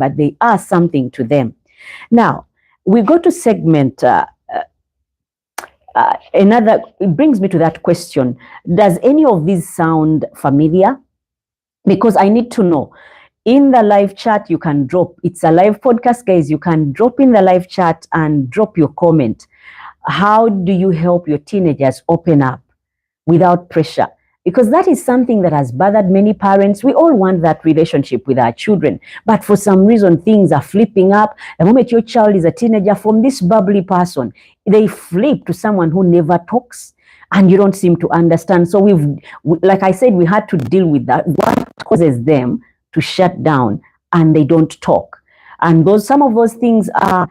but they are something to them. Now, we go to segment it brings me to that question. Does any of these sound familiar? Because I need to know. In the live chat, you can drop, it's a live podcast, guys, you can drop in the live chat and drop your comment. How do you help your teenagers open up without pressure? Because that is something that has bothered many parents. We all want that relationship with our children, but for some reason, things are flipping up. The moment your child is a teenager, from this bubbly person, they flip to someone who never talks, and you don't seem to understand. So like I said, we had to deal with that. What causes them to shut down and they don't talk? And some of those things are,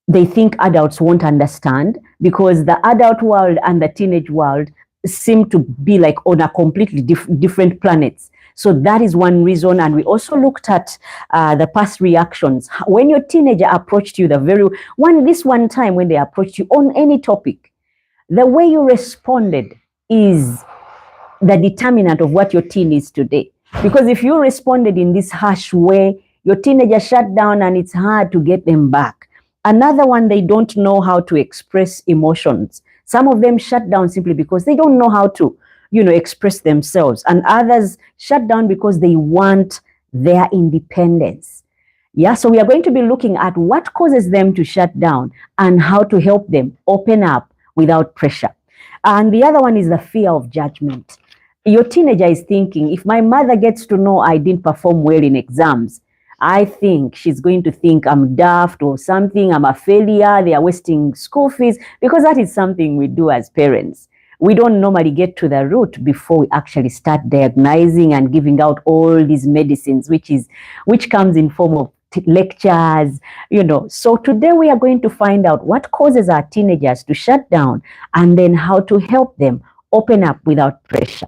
they think adults won't understand, because the adult world and the teenage world seem to be like on a completely different planets. So that is one reason. And we also looked at the past reactions. When your teenager approached you, this one time when they approached you on any topic, the way you responded is the determinant of what your teen is today. Because if you responded in this harsh way, your teenager shut down and it's hard to get them back. Another one, they don't know how to express emotions. Some of them shut down simply because they don't know how to, express themselves. And others shut down because they want their independence. Yeah, so we are going to be looking at what causes them to shut down and how to help them open up without pressure. And the other one is the fear of judgment. Your teenager is thinking, if my mother gets to know I didn't perform well in exams, I think she's going to think I'm daft or something, I'm a failure, they are wasting school fees, because that is something we do as parents. We don't normally get to the root before we actually start diagnosing and giving out all these medicines, which comes in form of lectures, So today we are going to find out what causes our teenagers to shut down and then how to help them open up without pressure.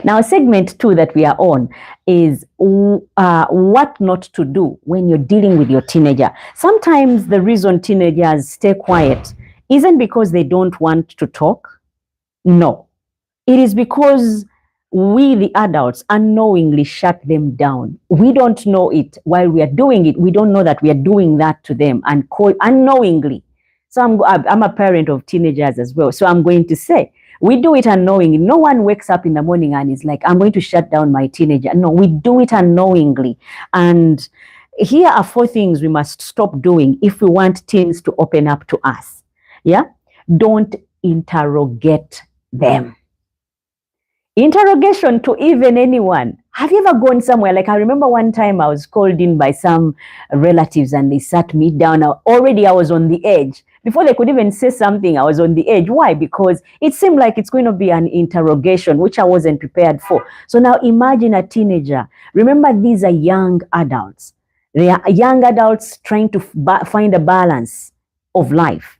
Now, segment 2 that we are on is what not to do when you're dealing with your teenager. Sometimes the reason teenagers stay quiet isn't because they don't want to talk. No, it is because we, the adults, unknowingly shut them down. We don't know it while we are doing it. We don't know that we are doing that to them and unknowingly. So I'm a parent of teenagers as well. So I'm going to say, we do it unknowingly. No one wakes up in the morning and is like, I'm going to shut down my teenager. No, we do it unknowingly. And here are 4 things we must stop doing if we want teens to open up to us. Yeah? Don't interrogate them. Interrogation to even anyone. Have you ever gone somewhere? Like I remember one time I was called in by some relatives and they sat me down. Already I was on the edge. Before they could even say something, I was on the edge. Why? Because it seemed like it's going to be an interrogation, which I wasn't prepared for. So now imagine a teenager. Remember, these are young adults. They are young adults trying to find a balance of life.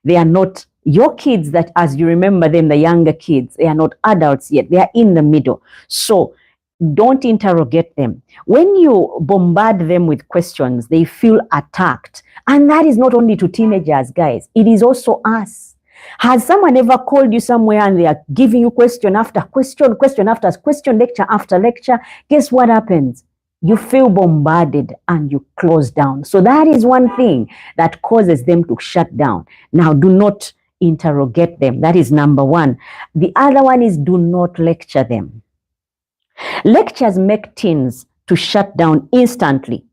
They are not your kids that, as you remember them, the younger kids, they are not adults yet. They are in the middle. So don't interrogate them. When you bombard them with questions, they feel attacked. And that is not only to teenagers, guys. It is also us. Has someone ever called you somewhere and they are giving you question after question, question after question, lecture after lecture? Guess what happens? You feel bombarded and you close down. So that is one thing that causes them to shut down. Now, do not interrogate them. That is number 1. The other one is do not lecture them. Lectures make teens to shut down instantly.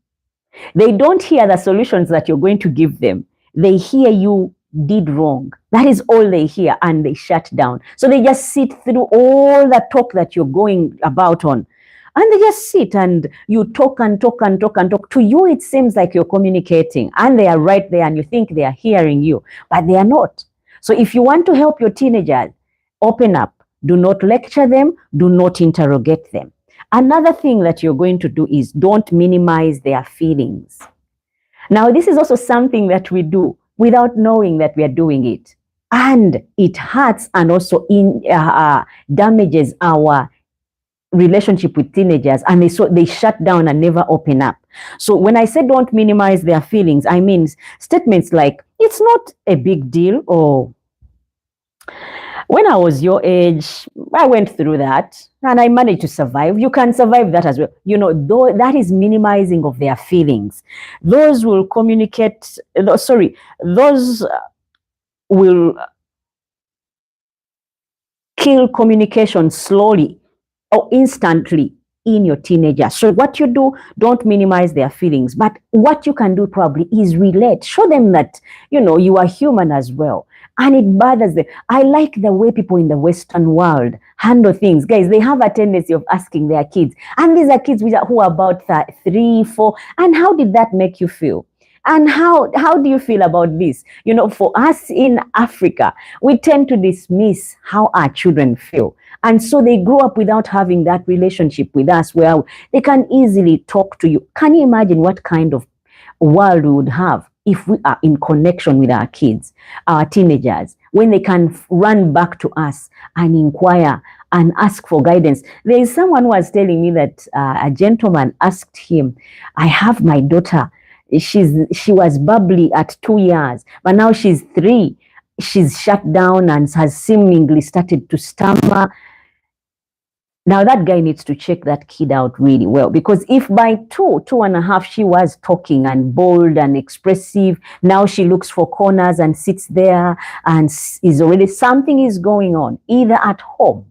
They don't hear the solutions that you're going to give them. They hear you did wrong. That is all they hear, and they shut down. So they just sit through all the talk that you're going about on. And they just sit and you talk and talk and talk and talk. To you, it seems like you're communicating and they are right there and you think they are hearing you, but they are not. So if you want to help your teenagers open up, do not lecture them, do not interrogate them. Another thing that you're going to do is don't minimize their feelings. Now, this is also something that we do without knowing that we are doing it. And it hurts and also damages our relationship with teenagers, and they shut down and never open up. So when I say don't minimize their feelings, I mean statements like, it's not a big deal, or When I was your age, I went through that and I managed to survive. You can survive that as well. You know, though that is minimizing of their feelings. Those will communicate, those will kill communication slowly or instantly in your teenager. So what you do, don't minimize their feelings. But what you can do probably is relate. Show them that, you know, you are human as well. And it bothers them. I like the way people in the Western world handle things. Guys, they have a tendency of asking their kids. And these are kids who are about 3, 4. And how did that make you feel? And how do you feel about this? You know, for us in Africa, we tend to dismiss how our children feel. And so they grow up without having that relationship with us where they can easily talk to you. Can you imagine what kind of world we would have if we are in connection with our kids, our teenagers, when they can run back to us and inquire and ask for guidance? There is someone who was telling me that a gentleman asked him, I have my daughter. She was bubbly at 2 years, but now she's 3. She's shut down and has seemingly started to stammer. Now that guy needs to check that kid out really well, because if by 2.5 she was talking and bold and expressive, now she looks for corners and sits there and is already, something is going on either at home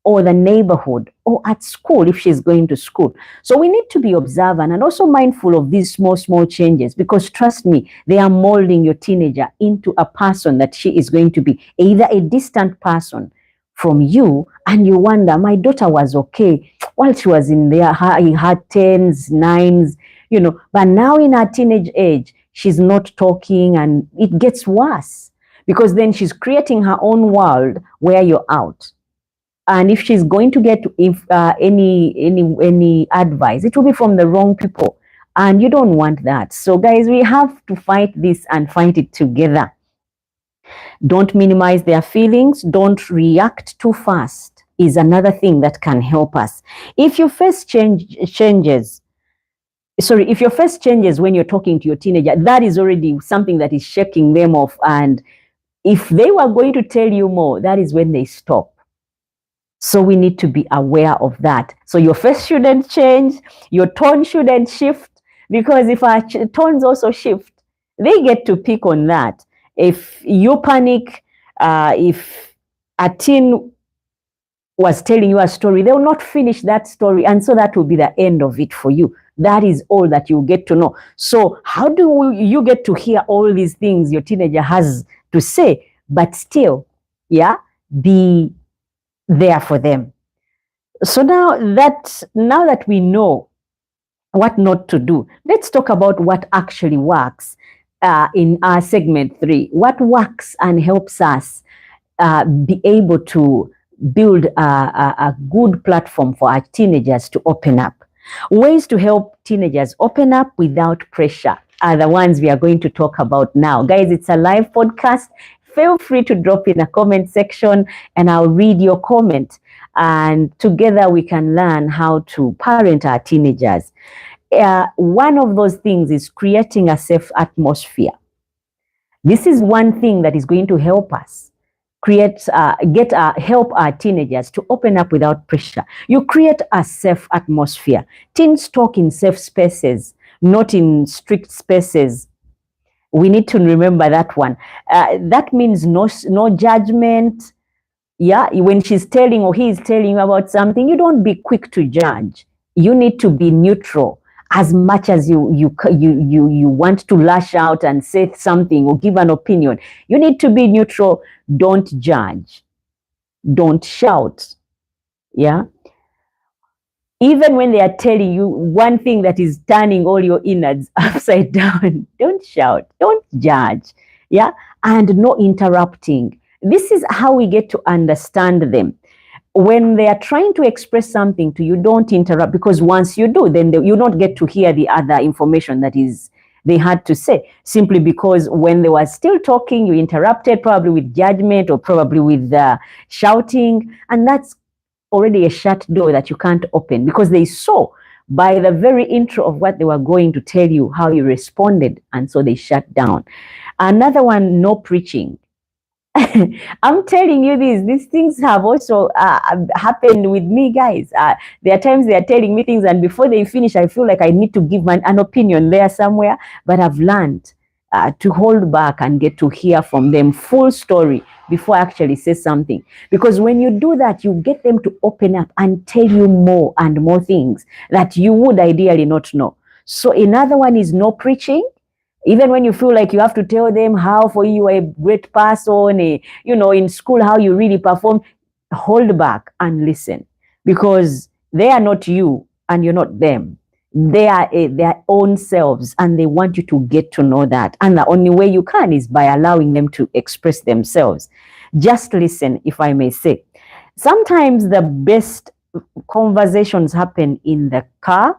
or the neighborhood or at school if she's going to school. So we need to be observant and also mindful of these small changes, because trust me, they are molding your teenager into a person that she is going to be, either a distant person from you, and you wonder, my daughter was okay while she was in her 10s, 9s, you know, but now in her teenage age, she's not talking, and it gets worse because then she's creating her own world where you're out. And if she's going to get any advice, it will be from the wrong people. And you don't want that. So guys, we have to fight this and fight it together. Don't minimize their feelings. Don't react too fast is another thing that can help us. If your face changes when you're talking to your teenager, that is already something that is shaking them off. And if they were going to tell you more, that is when they stop. So we need to be aware of that. So your face shouldn't change, your tone shouldn't shift, because if our tones also shift, they get to pick on that. If you panic, if a teen was telling you a story, they will not finish that story, and so that will be the end of it for you. That is all that you get to know. So how do you get to hear all these things your teenager has to say, but still, be there for them? So now that we know what not to do, let's talk about what actually works in our segment 3. What works and helps us be able to build a good platform for our teenagers to open up. Ways to help teenagers open up without pressure are the ones we are going to talk about now. Guys, it's a live podcast. Feel free to drop in a comment section and I'll read your comment. And together we can learn how to parent our teenagers. One of those things is creating a safe atmosphere. This is one thing that is going to help us help our teenagers to open up without pressure. You create a safe atmosphere. Teens talk in safe spaces, not in strict spaces. We need to remember that one. That means no judgment. When she's telling or he is telling you about something, you don't be quick to judge. You need to be neutral. As much as you want to lash out and say something or give an opinion, you need to be neutral. Don't judge. Don't shout. Even when they are telling you one thing that is turning all your innards upside down, don't shout. Don't judge. And no interrupting. This is how we get to understand them. When they are trying to express something to you, don't interrupt, because once you do, then you don't get to hear the other information that is they had to say, simply because when they were still talking, you interrupted, probably with judgment or probably with shouting, and that's already a shut door that you can't open, because they saw by the very intro of what they were going to tell you how you responded, and so they shut down. Another one, no preaching. I'm telling you this. These things have also happened with me, guys. There are times they are telling me things, and before they finish, I feel like I need to give an opinion there somewhere. But I've learned to hold back and get to hear from them full story before I actually say something. Because when you do that, you get them to open up and tell you more and more things that you would ideally not know. So another one is no preaching. Even when you feel like you have to tell them how for you are a great person, in school, how you really perform, hold back and listen, because they are not you and you're not them. They are their own selves, and they want you to get to know that. And the only way you can is by allowing them to express themselves. Just listen, if I may say. Sometimes the best conversations happen in the car.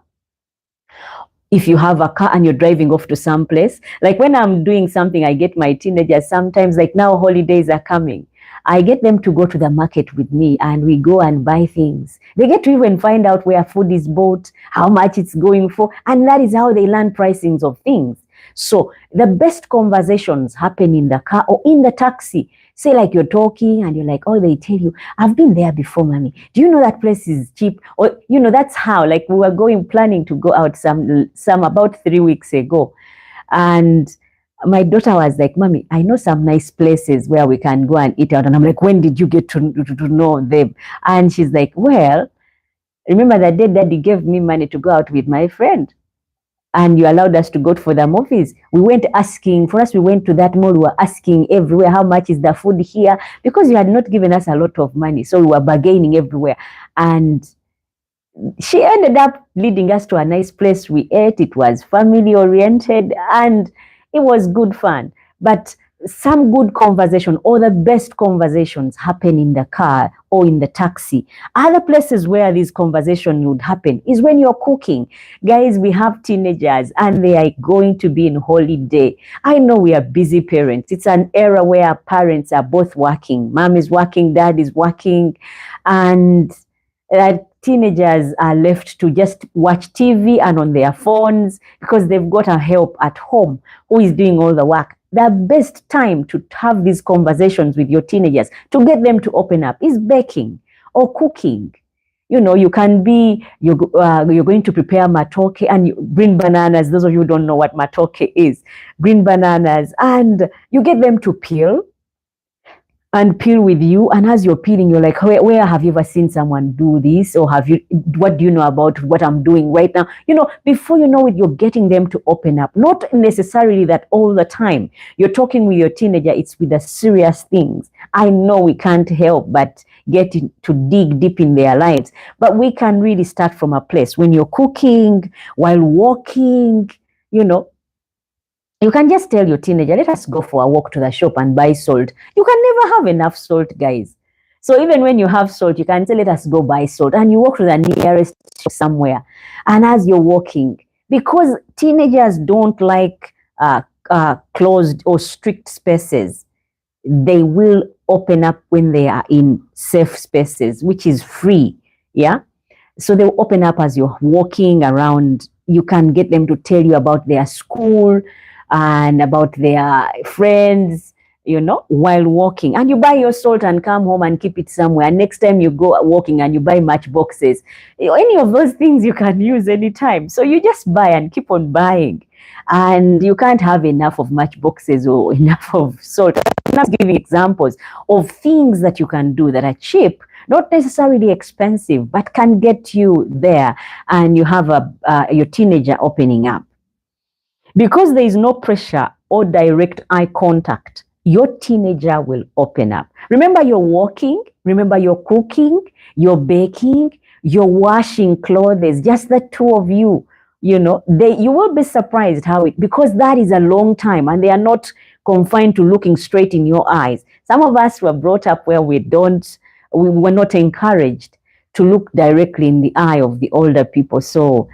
If you have a car and you're driving off to some place, like when I'm doing something, I get my teenagers sometimes, like now holidays are coming, I get them to go to the market with me and we go and buy things. They get to even find out where food is bought, how much it's going for, and that is how they learn pricings of things. So the best conversations happen in the car or in the taxi. Say like you're talking and you're like, oh, they tell you, I've been there before, mommy. Do you know that place is cheap? Or, that's how, like we were planning to go out some about 3 weeks ago. And my daughter was like, mommy, I know some nice places where we can go and eat out. And I'm like, when did you get to know them? And she's like, well, remember that day daddy gave me money to go out with my friend, and you allowed us to go for the movies. We went asking, for us, we went to that mall, we were asking everywhere, how much is the food here? Because you had not given us a lot of money. So we were bargaining everywhere. And she ended up leading us to a nice place. We ate, it was family oriented, and it was good fun. But some good conversation, or the best conversations, happen in the car or in the taxi. Other places where this conversation would happen is when you're cooking. Guys, we have teenagers and they are going to be in holiday. I know we are busy parents. It's an era where parents are both working. Mom is working, dad is working, and teenagers are left to just watch TV and on their phones because they've got a help at home who is doing all the work. The best time to have these conversations with your teenagers, to get them to open up, is baking or cooking. You can be, you're going to prepare matoke and green bananas. Those of you who don't know what matoke is, green bananas, and you get them to peel with you. And as you're peeling, you're like, where have you ever seen someone do this? Or what do you know about what I'm doing right now? Before you know it, you're getting them to open up. Not necessarily that all the time you're talking with your teenager, it's with the serious things. I know we can't help but get to dig deep in their lives, but we can really start from a place. When you're cooking, while walking, you can just tell your teenager, let us go for a walk to the shop and buy salt. You can never have enough salt, guys. So even when you have salt, you can say, let us go buy salt. And you walk to the nearest shop somewhere. And as you're walking, because teenagers don't like closed or strict spaces, they will open up when they are in safe spaces, which is free. Yeah. So they'll open up as you're walking around. You can get them to tell you about their school and about their friends, while walking. And you buy your salt and come home and keep it somewhere. Next time you go walking and you buy match boxes, any of those things you can use anytime. So you just buy and keep on buying. And you can't have enough of match boxes or enough of salt. I'm not giving examples of things that you can do that are cheap, not necessarily expensive, but can get you there. And you have your teenager opening up. Because there is no pressure or direct eye contact, your teenager will open up. Remember, you're walking, remember, you're cooking, you're baking, you're washing clothes, just the two of you. You will be surprised because that is a long time and they are not confined to looking straight in your eyes. Some of us were brought up where we were not encouraged to look directly in the eye of the older people. So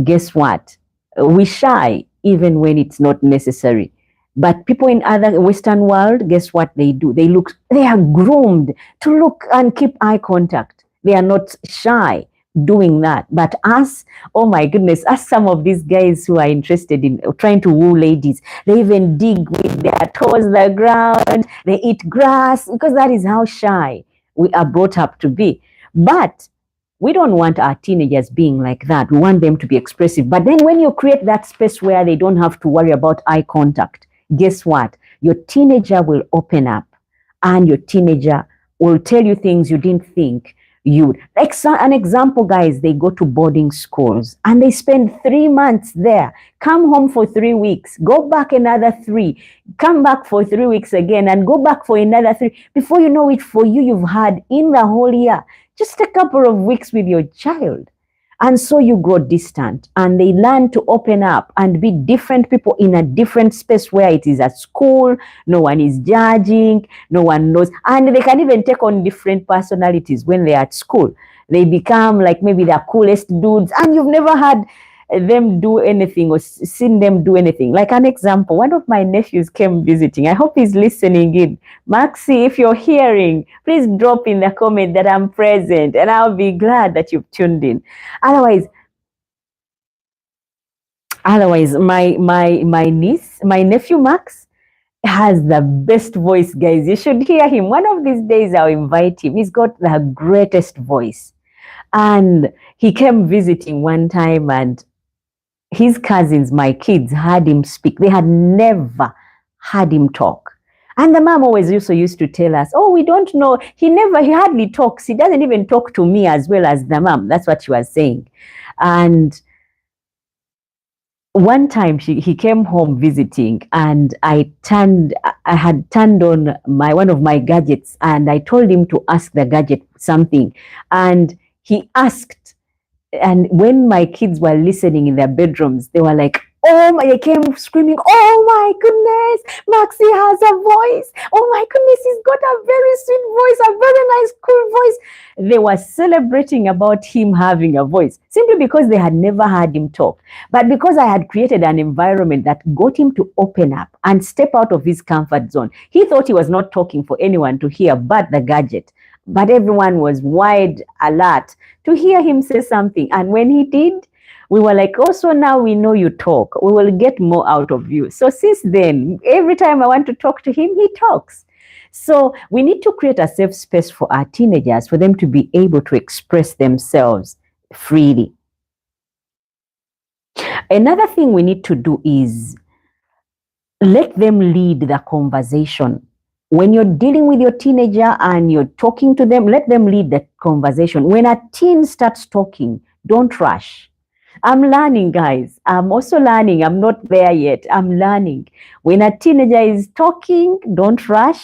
guess what? We shy even when it's not necessary. But people in other Western world, guess what they do? They are groomed to look and keep eye contact. They are not shy doing that. But us, oh my goodness, ask some of these guys who are interested in trying to woo ladies. They even dig with their toes the ground, they eat grass, because that is how shy we are brought up to be. But we don't want our teenagers being like that. We want them to be expressive. But then when you create that space where they don't have to worry about eye contact, guess what? Your teenager will open up, and your teenager will tell you things you didn't think you would. Like an example, guys, they go to boarding schools and they spend 3 months there, come home for 3 weeks, go back another 3, come back for 3 weeks again, and go back for another 3. Before you know it, for you, you've had in the whole year just a couple of weeks with your child. And so you grow distant, and they learn to open up and be different people in a different space where it is at school. No one is judging, no one knows. And they can even take on different personalities when they're at school. They become like maybe the coolest dudes, and you've never had them do anything or seen them do anything. Like an example, one of my nephews came visiting. I hope he's listening in. Maxi, if you're hearing, please drop in the comment that I'm present, and I'll be glad that you've tuned in. Otherwise, my niece, my nephew Max, has the best voice, guys. You should hear him. One of these days I'll invite him. He's got the greatest voice. And he came visiting one time, and his cousins, my kids, heard him speak. They had never heard him talk. And the mom always used to tell us, oh, we don't know. He hardly talks. He doesn't even talk to me as well as the mom. That's what she was saying. And one time he came home visiting, and I had turned on one of my gadgets, and I told him to ask the gadget something. And he asked, and when my kids were listening in their bedrooms, they were like, they came screaming, oh my goodness, Maxi has a voice. Oh my goodness, he's got a very sweet voice, a very nice, cool voice. They were celebrating about him having a voice, simply because they had never heard him talk. But because I had created an environment that got him to open up and step out of his comfort zone, he thought he was not talking for anyone to hear but the gadget. But everyone was wide alert to hear him say something. And when he did, we were like, oh, so now we know you talk. We will get more out of you. So since then, every time I want to talk to him, he talks. So we need to create a safe space for our teenagers, for them to be able to express themselves freely. Another thing we need to do is let them lead the conversation. When you're dealing with your teenager and you're talking to them, let them lead the conversation. When a teen starts talking, don't rush. I'm learning, guys. I'm also learning. I'm not there yet. I'm learning. When a teenager is talking, don't rush.